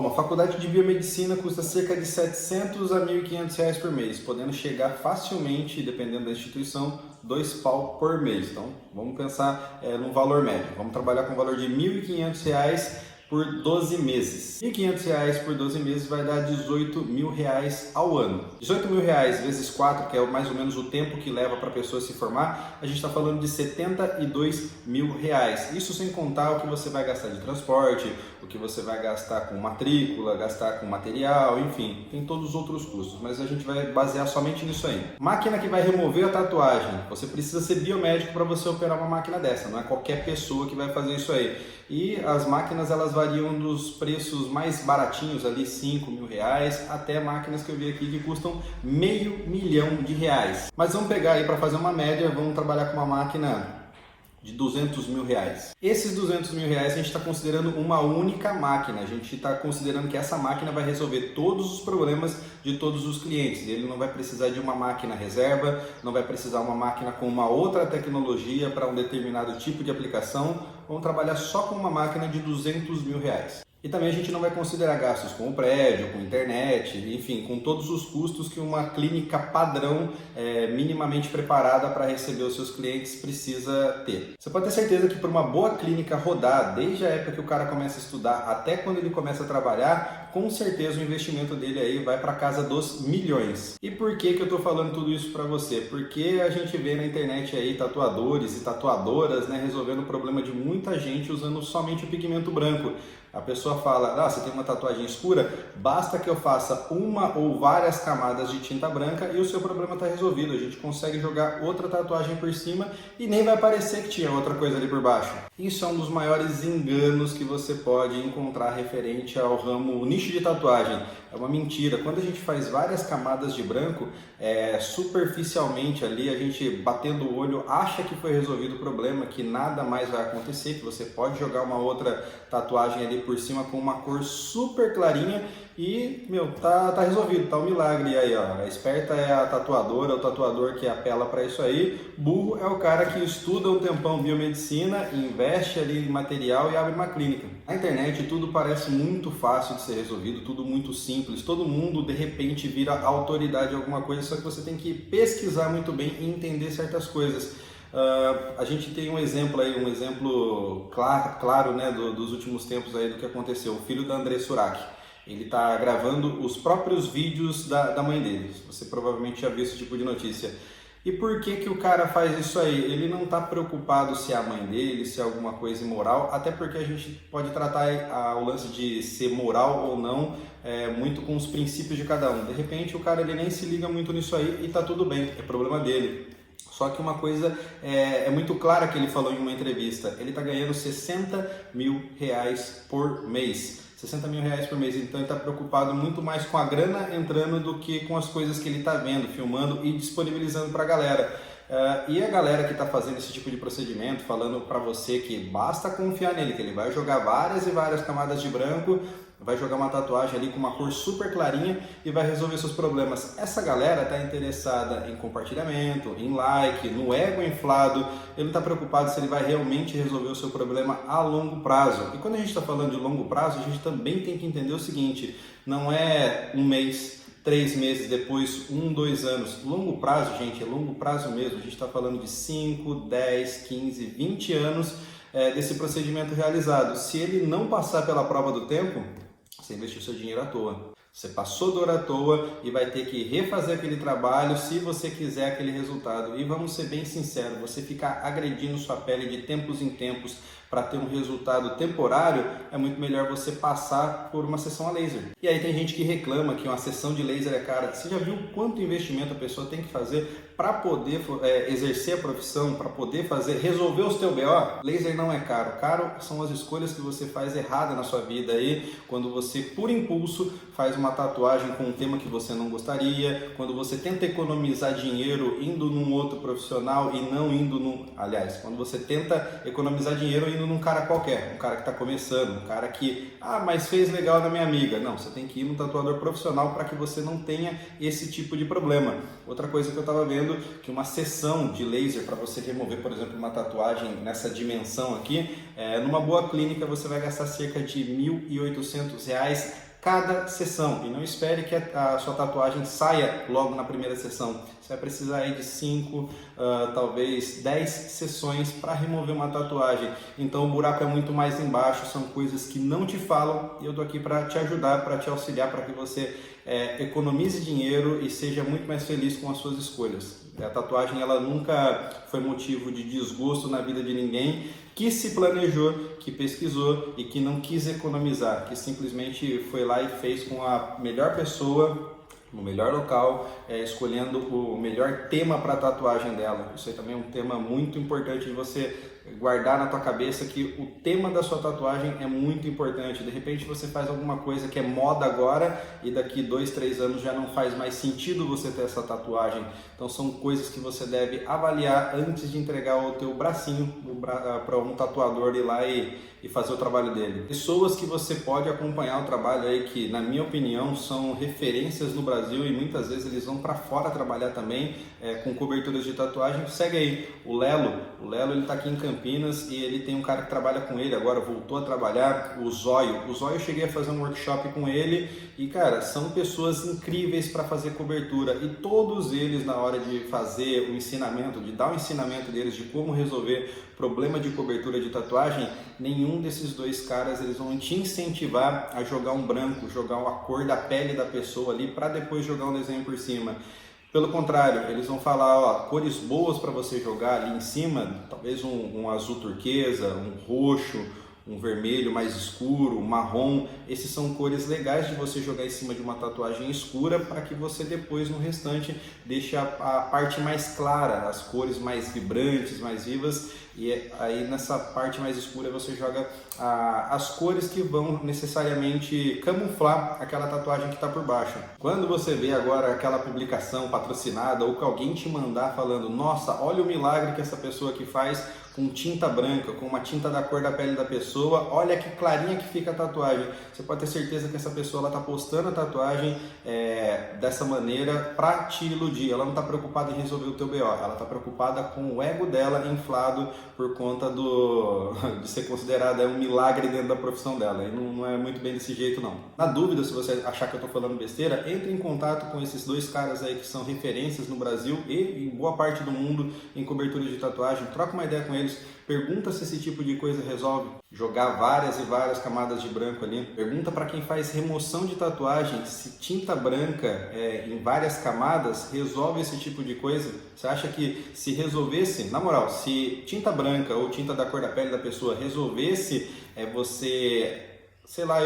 Uma faculdade de biomedicina custa cerca de 700 a 1.500 reais por mês, podendo chegar facilmente, dependendo da instituição, 2 pau por mês. Então, vamos pensar num valor médio. Vamos trabalhar com o valor de 1.500 reais por 12 meses. 1.500 reais por 12 meses vai dar 18 mil reais ao ano. 18 mil reais vezes 4, que é mais ou menos o tempo que leva para a pessoa se formar, a gente está falando de 72 mil reais. Isso sem contar o que você vai gastar de transporte, o que você vai gastar com matrícula, gastar com material, enfim, tem todos os outros custos, mas a gente vai basear somente nisso aí. Máquina que vai remover a tatuagem. Você precisa ser biomédico para você operar uma máquina dessa, não é qualquer pessoa que vai fazer isso aí. E as máquinas, elas variam dos preços mais baratinhos ali, 5 mil reais, até máquinas que eu vi aqui que custam R$500 mil. Mas vamos pegar aí para fazer uma média, vamos trabalhar com uma máquina de 200 mil reais. Esses 200 mil reais a gente está considerando uma única máquina, a gente está considerando que essa máquina vai resolver todos os problemas de todos os clientes. Ele não vai precisar de uma máquina reserva, não vai precisar uma máquina com uma outra tecnologia para um determinado tipo de aplicação. Vamos trabalhar só com uma máquina de 200 mil reais. E também a gente não vai considerar gastos com o prédio, com internet, enfim, com todos os custos que uma clínica padrão minimamente preparada para receber os seus clientes precisa ter. Você pode ter certeza que para uma boa clínica rodar, desde a época que o cara começa a estudar até quando ele começa a trabalhar, com certeza o investimento dele aí vai para casa dos milhões. E por que eu estou falando tudo isso para você? Porque a gente vê na internet aí tatuadores e tatuadoras, né, resolvendo o problema de muita gente usando somente o pigmento branco. A pessoa fala, você tem uma tatuagem escura, basta que eu faça uma ou várias camadas de tinta branca e o seu problema está resolvido. A gente consegue jogar outra tatuagem por cima e nem vai parecer que tinha outra coisa ali por baixo. Isso é um dos maiores enganos que você pode encontrar referente ao ramo nicho de tatuagem. É uma mentira. Quando a gente faz várias camadas de branco, superficialmente ali, a gente batendo o olho acha que foi resolvido o problema, que nada mais vai acontecer, que você pode jogar uma outra tatuagem ali por cima com uma cor super clarinha e, tá resolvido, tá um milagre. E aí, ó, a esperta é a tatuadora, o tatuador que apela para isso aí. Burro é o cara que estuda um tempão biomedicina, investe ali em material e abre uma clínica. Na internet tudo parece muito fácil de ser resolvido, tudo muito simples. Todo mundo de repente vira autoridade em alguma coisa, só que você tem que pesquisar muito bem e entender certas coisas. A gente tem um exemplo aí, claro, né, dos últimos tempos aí do que aconteceu. O filho da André Surak, ele está gravando os próprios vídeos da mãe dele. Você provavelmente já viu esse tipo de notícia. E por que o cara faz isso aí? Ele não está preocupado se é a mãe dele, se é alguma coisa imoral, até porque a gente pode tratar o lance de ser moral ou não muito com os princípios de cada um. De repente o cara ele nem se liga muito nisso aí e tá tudo bem, é problema dele. Só que uma coisa é muito clara que ele falou em uma entrevista, ele está ganhando 60 mil reais por mês. 60 mil reais por mês, então ele está preocupado muito mais com a grana entrando do que com as coisas que ele está vendo, filmando e disponibilizando para a galera. E a galera que está fazendo esse tipo de procedimento, falando para você que basta confiar nele, que ele vai jogar várias e várias camadas de branco, vai jogar uma tatuagem ali com uma cor super clarinha e vai resolver seus problemas. Essa galera está interessada em compartilhamento, em like, no ego inflado. Ele não está preocupado se ele vai realmente resolver o seu problema a longo prazo. E quando a gente está falando de longo prazo, a gente também tem que entender o seguinte, não é um mês, 3 meses depois, 1, 2 anos. Longo prazo, gente, é longo prazo mesmo. A gente está falando de 5, 10, 15, 20 anos desse procedimento realizado. Se ele não passar pela prova do tempo, você investiu seu dinheiro à toa. Você passou dor à toa e vai ter que refazer aquele trabalho se você quiser aquele resultado. E vamos ser bem sinceros, você ficar agredindo sua pele de tempos em tempos para ter um resultado temporário, é muito melhor você passar por uma sessão a laser. E aí tem gente que reclama que uma sessão de laser é cara. Você já viu quanto investimento a pessoa tem que fazer para poder exercer a profissão, para poder resolver os teus BO? Laser não é caro. Caro são as escolhas que você faz errada na sua vida aí, quando você, por impulso, faz uma tatuagem com um tema que você não gostaria, quando você tenta economizar dinheiro indo num outro profissional e não indo num... Aliás, quando você tenta economizar dinheiro indo num cara qualquer, um cara que está começando, um cara que, mas fez legal na minha amiga. Não, você tem que ir num tatuador profissional para que você não tenha esse tipo de problema. Outra coisa que eu estava vendo, que uma sessão de laser para você remover, por exemplo, uma tatuagem nessa dimensão aqui, numa boa clínica você vai gastar cerca de R$ 1.800 cada sessão, e não espere que a sua tatuagem saia logo na primeira sessão. Você vai precisar aí de 5, talvez 10 sessões para remover uma tatuagem. Então o buraco é muito mais embaixo, são coisas que não te falam, e eu tô aqui para te ajudar, para te auxiliar, para que você economize dinheiro e seja muito mais feliz com as suas escolhas. A tatuagem ela nunca foi motivo de desgosto na vida de ninguém que se planejou, que pesquisou e que não quis economizar, que simplesmente foi lá e fez com a melhor pessoa, no melhor local, escolhendo o melhor tema para a tatuagem dela. Isso aí também é um tema muito importante de você guardar na tua cabeça, que o tema da sua tatuagem é muito importante. De repente você faz alguma coisa que é moda agora e daqui 2, 3 anos já não faz mais sentido você ter essa tatuagem. Então são coisas que você deve avaliar antes de entregar o teu bracinho para um tatuador ir lá e fazer o trabalho dele. Pessoas que você pode acompanhar o trabalho aí, que na minha opinião são referências no Brasil e muitas vezes eles vão para fora trabalhar também com coberturas de tatuagem. Segue aí o Lelo. O Lelo ele tá aqui em Campinas e ele tem um cara que trabalha com ele agora, voltou a trabalhar, o Zóio. O Zóio eu cheguei a fazer um workshop com ele e cara, são pessoas incríveis para fazer cobertura, e todos eles na hora de fazer o ensinamento, de dar o ensinamento deles de como resolver problema de cobertura de tatuagem, nenhum desses dois caras eles vão te incentivar a jogar um branco, jogar a cor da pele da pessoa ali para depois jogar um desenho por cima. Pelo contrário, eles vão falar, ó, cores boas para você jogar ali em cima, talvez um azul turquesa, um roxo, um vermelho mais escuro, um marrom. Esses são cores legais de você jogar em cima de uma tatuagem escura, para que você depois no restante deixe a parte mais clara, as cores mais vibrantes, mais vivas, e aí nessa parte mais escura você joga as cores que vão necessariamente camuflar aquela tatuagem que está por baixo. Quando você vê agora aquela publicação patrocinada ou que alguém te mandar falando, nossa, olha o milagre que essa pessoa aqui faz com tinta branca, com uma tinta da cor da pele da pessoa, olha que clarinha que fica a tatuagem. Você pode ter certeza que essa pessoa está postando a tatuagem dessa maneira para te iludir. Ela não está preocupada em resolver o teu BO, ela está preocupada com o ego dela inflado por conta de ser considerada um milagre dentro da profissão dela. E não é muito bem desse jeito não. Na dúvida, se você achar que eu estou falando besteira, entre em contato com esses dois caras aí que são referências no Brasil e em boa parte do mundo em cobertura de tatuagem. Troca uma ideia com eles, pergunta se esse tipo de coisa resolve. Jogar várias e várias camadas de branco ali. Pergunta para quem faz remoção de tatuagem se tinta branca em várias camadas resolve esse tipo de coisa. Você acha que se resolvesse, na moral, se tinta branca ou tinta da cor da pele da pessoa resolvesse você, sei lá,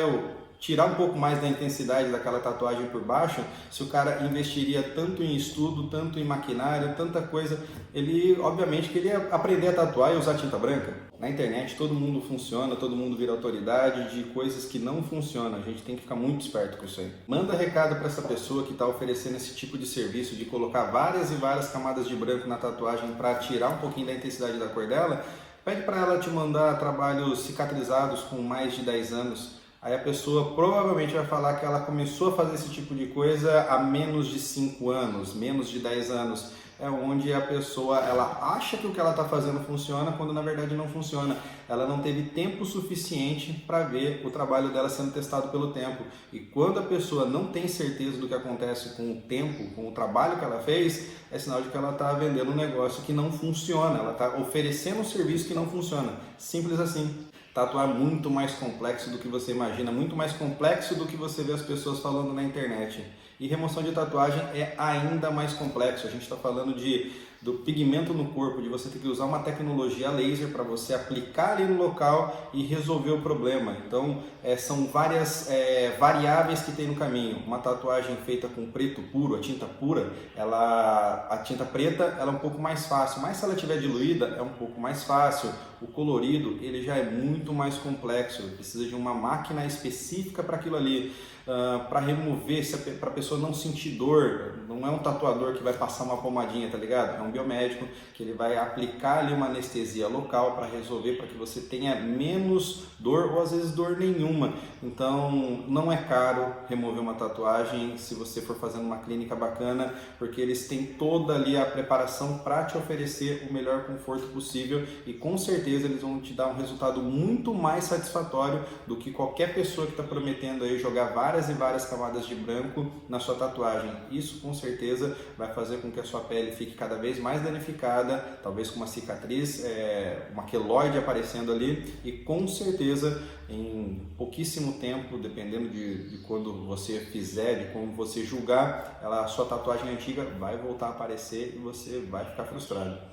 tirar um pouco mais da intensidade daquela tatuagem por baixo, se o cara investiria tanto em estudo, tanto em maquinário, tanta coisa, ele obviamente queria aprender a tatuar e usar tinta branca. Na internet todo mundo funciona, todo mundo vira autoridade de coisas que não funcionam, a gente tem que ficar muito esperto com isso aí. Manda recado para essa pessoa que está oferecendo esse tipo de serviço, de colocar várias e várias camadas de branco na tatuagem para tirar um pouquinho da intensidade da cor dela, pede para ela te mandar trabalhos cicatrizados com mais de 10 anos. Aí a pessoa provavelmente vai falar que ela começou a fazer esse tipo de coisa há menos de 5 anos, menos de 10 anos. É onde a pessoa ela acha que o que ela está fazendo funciona, quando na verdade não funciona. Ela não teve tempo suficiente para ver o trabalho dela sendo testado pelo tempo. E quando a pessoa não tem certeza do que acontece com o tempo, com o trabalho que ela fez, é sinal de que ela está vendendo um negócio que não funciona. Ela está oferecendo um serviço que não funciona. Simples assim. Tatuar é muito mais complexo do que você imagina, muito mais complexo do que você vê as pessoas falando na internet. E remoção de tatuagem é ainda mais complexo. A gente está falando do pigmento no corpo, de você ter que usar uma tecnologia laser para você aplicar ali no local e resolver o problema. Então, são várias variáveis que tem no caminho. Uma tatuagem feita com preto puro, a tinta pura, a tinta preta ela é um pouco mais fácil, mas se ela estiver diluída é um pouco mais fácil. O colorido ele já é muito mais complexo, precisa de uma máquina específica para aquilo ali. Para remover, para a pessoa não sentir dor, não é um tatuador que vai passar uma pomadinha, tá ligado? É um biomédico, que ele vai aplicar ali uma anestesia local para resolver, para que você tenha menos dor ou às vezes dor nenhuma. Então não é caro remover uma tatuagem se você for fazendo uma clínica bacana, porque eles têm toda ali a preparação para te oferecer o melhor conforto possível e com certeza eles vão te dar um resultado muito mais satisfatório do que qualquer pessoa que está prometendo aí jogar várias e várias camadas de branco na sua tatuagem. Isso com certeza vai fazer com que a sua pele fique cada vez mais danificada, talvez com uma cicatriz, uma queloide aparecendo ali, e com certeza em pouquíssimo tempo, dependendo de quando você fizer, de como você julgar, a sua tatuagem antiga vai voltar a aparecer e você vai ficar frustrado.